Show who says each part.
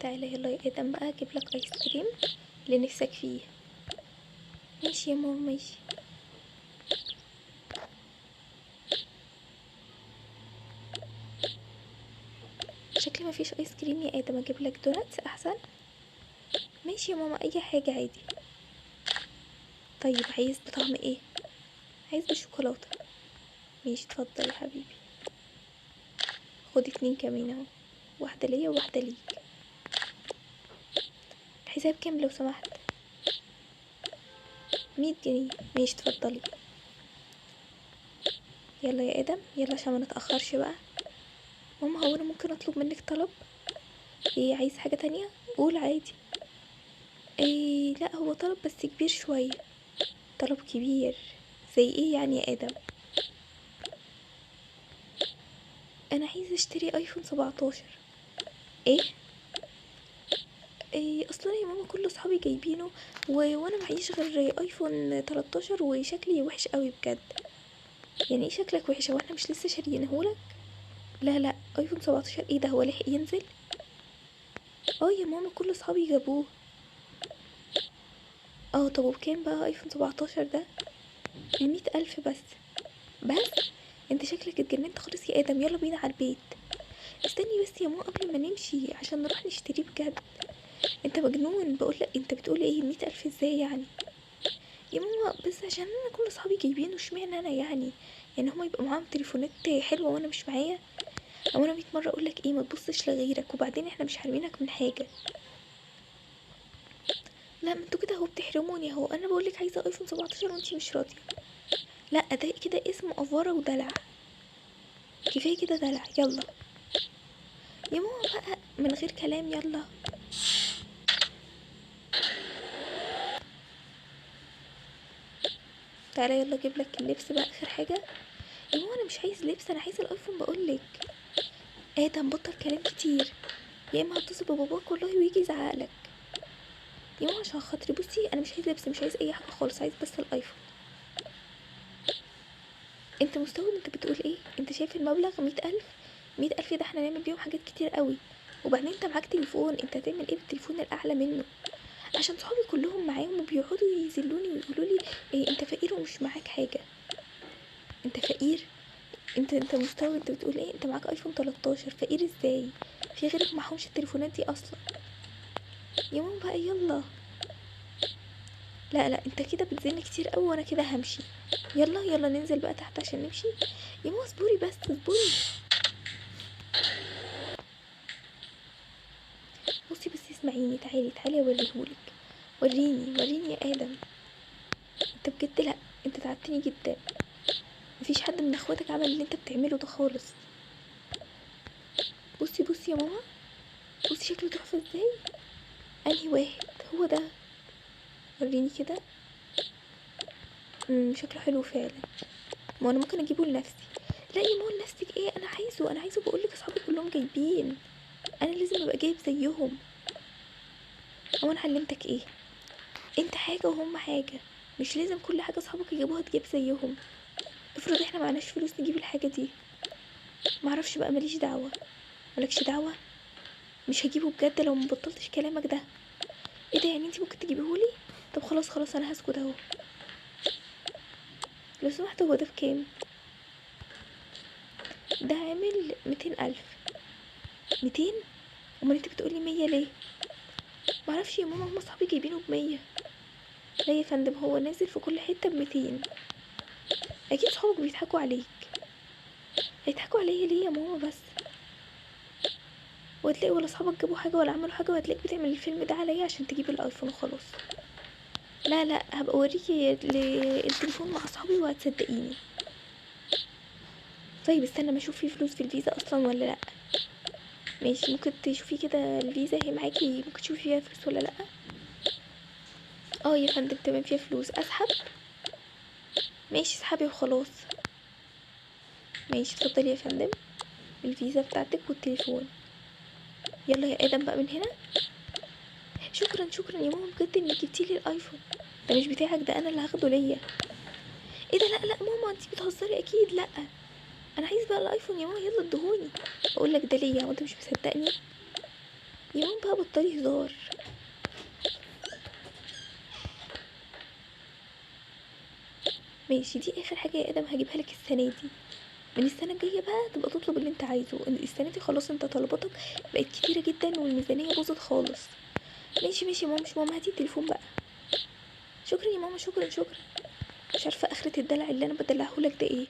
Speaker 1: تعالى يلا يا ادم بقى اجيب لك ايس كريم اللي نفسك فيه. ماشي يا ماما ماشي. شكلي مفيش ايس كريم يا ادم، اجيب لك دوناتس احسن. ماشي يا ماما اي حاجه عادي. طيب عايز بطعم ايه؟ عايز بالشوكولاته. ماشي اتفضل يا حبيبي، خد 2 كمان اهو، واحده ليا وواحده ليك. الحساب كام لو سمحت؟ 100 جنيه. ماشي اتفضلي. يلا يا ادم يلا عشان ما نتاخرش بقى. ماما هو انا ممكن اطلب منك طلب؟ ايه عايز حاجه تانية؟ قول عادي. ايه لا هو طلب بس كبير شويه. طلب كبير زي ايه يعني يا ادم؟ انا عايزه اشتري ايفون 17. ايه؟ ايه اصلا يا ماما كل اصحابي جايبينه وانا معيش غير ايفون 13 وشكلي وحش قوي بجد. يعني ايه شكلك وحش؟ هو احنا مش لسه شاريينهولك؟ لا لا ايفون 17 ايه ده؟ هو لحق ينزل؟ اه يا ماما كل اصحابي جابوه. اه طب وبكام بقى ايفون 17 ده؟ 100 ألف بس. بس انت شكلك اتجننت خالص يا ادم، يلا بينا على البيت. استني بس يا ماما قبل ما نمشي عشان نروح نشتريه بجد. انت مجنون، بقولك انت بتقول ايه 100 ألف ازاي يعني؟ يا ماما بس عشان انا كل اصحابي جايبينه، اشمعنى انا يعني؟ يعني هما يبقى معاهم تليفونات حلوه وانا مش معايا؟ او انا 100 مره اقولك ايه ما تبصش لغيرك، وبعدين احنا مش حارمينك من حاجه. لا ما انتوا كده اهو بتحرموني اهو، انا بقولك عايزه ايفون 17 وانتي مش راضيه. لا ده كده اسمه افوره ودلع، كفايه كده دلع. يلا يا ماما بقى من غير كلام يلا. تعالى يلا اجيب لك اللبس بقى اخر حاجه. يا ماما انا مش عايز لبس، انا عايز الايفون بقولك. ادم بطل كلام كتير، يا اما هتصل بباباك والله ويجي يزعقلك. يا ماما عشان خاطري بصي انا مش عايز لبس، مش عايز اي حاجه خالص، عايز بس الايفون. انت مستوعب انت بتقول ايه؟ انت شايف المبلغ 100 ألف؟ 100 ألف ده احنا نعمل بيهم حاجات كتير قوي. وبعدين انت معاك تليفون، انت هتعمل ايه بالتليفون الاعلى منه؟ عشان صحابي كلهم معاهم وبيقعدوا يذلوني ويقولوا لي إيه انت فقير ومش معاك حاجه. انت فقير؟ انت مستوعب انت بتقول ايه؟ انت معاك ايفون 13، فقير ازاي؟ في غيرك معهمش التليفونات دي اصلا. يا ماما بقى يلا. لا لا انت كده بتزن كتير قوي وانا كده همشي. يلا يلا ننزل بقى تحت عشان نمشي. يا ماما اصبري بس اصبري. بصي بس اسمعيني، تعالي تعالي اوريهولك. وريني يا ادم. انت بجد لا، انت تعبتني جدا. مفيش حد من اخواتك عمل اللي انت بتعمله ده خالص. بصي يا ماما، بصي شكله تحفه ازاي. انهي واحد؟ هو ده. وريني كده. شكله حلو فعلا. ما انا ممكن اجيبه لنفسي. لا يا ماما لنفسك ايه؟ انا عايزه بقولك اصحابي كلهم جايبين، انا لازم ابقى جايب زيهم. هو انا علمتك ايه؟ انت حاجه وهم حاجه، مش لازم كل حاجه اصحابك يجيبوها تجيب زيهم. افرض احنا معناش فلوس نجيب الحاجه دي. معرفش بقى، ماليش دعوه. مالكش دعوه. مش هجيبه بجد لو مبطلتش كلامك ده. ايه ده يعني انتي ممكن تجيبيهولي؟ طب خلاص انا هسكت اهو. لو سمحت هو ده بكام؟ ده عامل 200 ألف. 200؟ امال انت بتقولي 100 ليه؟ معرفش يا ماما، هما صحابي جايبينه ب100. لا يا فندم هو نازل في كل حته ب200. اكيد صحابك بيضحكوا عليك. هيضحكوا عليا ليه يا ماما بس؟ وهتلاقي ولا صحابك جابوا حاجه ولا عملوا حاجه، وهتلاقيك بتعمل الفيلم ده عليا عشان تجيب الايفون وخلاص. لا هبقى اوريكي التليفون مع صحابي وهتصدقيني. طيب استنى ما اشوف فيه فلوس في الفيزا اصلا ولا لا. ماشي ممكن تشوفي كده الفيزا هي معاكي، ممكن تشوفي فيها فلوس ولا لا. اه يا فندم تمام فيها فلوس، اسحب. ماشي اسحبي وخلاص. ماشي اتفضلي يا فندم، الفيزا بتاعتك والتليفون. يلا يا ادم بقى من هنا. شكرا يا ماما بجد انك جبتيلي الايفون. ده مش بتاعك، ده انا اللي هاخده ليا. ايه ده؟ لا ماما انتي بتهزري اكيد. لا انا عايز بقى الايفون يا ماما، يلا ادهوني. اقول لك ده ليا وانت مش مصدقني. يا ماما بقى بطلي هزار. ماشي، دي اخر حاجه يا ادم هجيبها لك السنه دي. من السنه الجايه بقى تبقى تطلب اللي انت عايزه. السنه دي خلاص انت طلباتك بقت كتيره جدا والميزانيه باظت خالص. ماشي ماشي يا ماما. مش ماما، هاتي التليفون بقى. شكرا يا ماما، شكرا شكرا. مش عارفه اخرة الدلع اللي انا بدلعهولك ده ايه.